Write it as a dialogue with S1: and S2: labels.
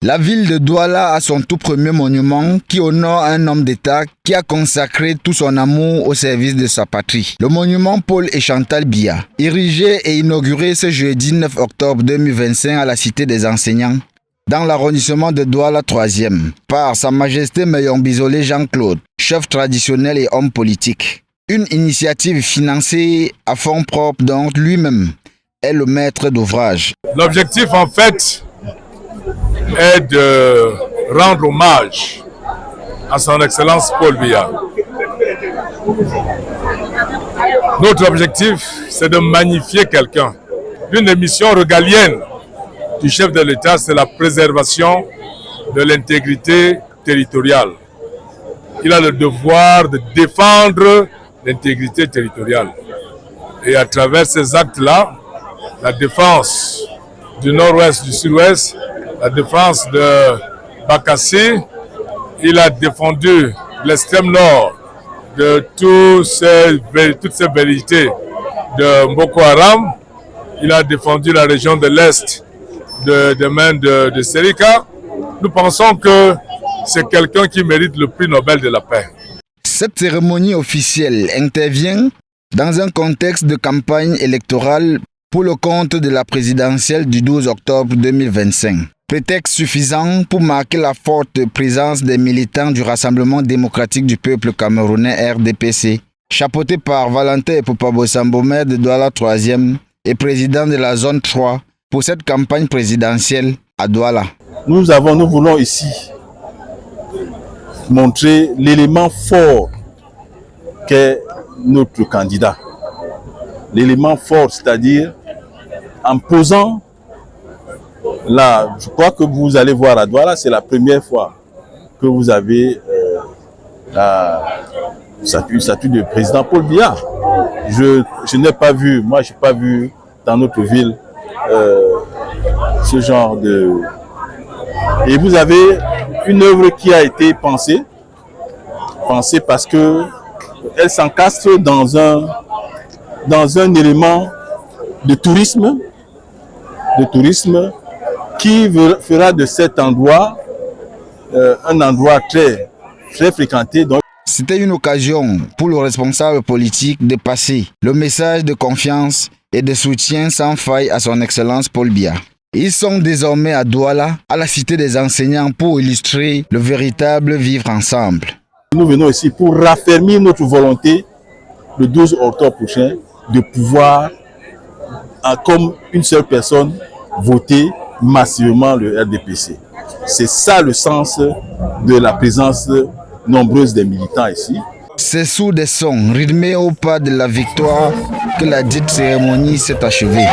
S1: La ville de Douala a son tout premier monument qui honore un homme d'État qui a consacré tout son amour au service de sa patrie. Le monument Paul et Chantal Biya, érigé et inauguré ce jeudi 9 octobre 2025 à la Cité des enseignants, dans l'arrondissement de Douala 3e, par Sa Majesté Meyombizolé Jean-Claude, chef traditionnel et homme politique. Une initiative financée à fonds propres dont lui-même est le maître d'ouvrage.
S2: L'objectif en fait est de rendre hommage à son Excellence Paul Biya. Notre objectif, c'est de magnifier quelqu'un. L'une des missions régaliennes du chef de l'État, c'est la préservation de l'intégrité territoriale. Il a le devoir de défendre l'intégrité territoriale. Et à travers ces actes-là, la défense du nord-ouest, du sud-ouest, la défense de Bakassi, il a défendu l'extrême nord de toutes ces velléités de Boko Haram. Il a défendu la région de l'Est de Serika. Nous pensons que c'est quelqu'un qui mérite le prix Nobel de la paix.
S1: Cette cérémonie officielle intervient dans un contexte de campagne électorale pour le compte de la présidentielle du 12 octobre 2025. Prétexte suffisant pour marquer la forte présence des militants du Rassemblement démocratique du peuple camerounais RDPC, chapeauté par Valentin Epopabo-Sambo, maire de Douala 3e et président de la zone 3 pour cette campagne présidentielle à Douala.
S3: Nous voulons ici montrer l'élément fort qu'est notre candidat. L'élément fort, c'est-à-dire en posant là, je crois que vous allez voir à Douala, c'est la première fois que vous avez la statue de président Paul Biya. Je n'ai pas vu, moi je n'ai pas vu dans notre ville ce genre de... Et vous avez une œuvre qui a été pensée parce que elle s'encastre dans un élément de tourisme qui fera de cet endroit un endroit très fréquenté.
S1: C'était une occasion pour le responsable politique de passer le message de confiance et de soutien sans faille à son Excellence Paul Biya. Ils sont désormais à Douala, à la Cité des enseignants, pour illustrer le véritable vivre ensemble.
S3: Nous venons ici pour raffermir notre volonté le 12 octobre prochain de pouvoir, comme une seule personne, voter massivement le RDPC. C'est ça le sens de la présence nombreuse des militants ici.
S1: C'est sous des sons rythmés au pas de la victoire que la dite cérémonie s'est achevée.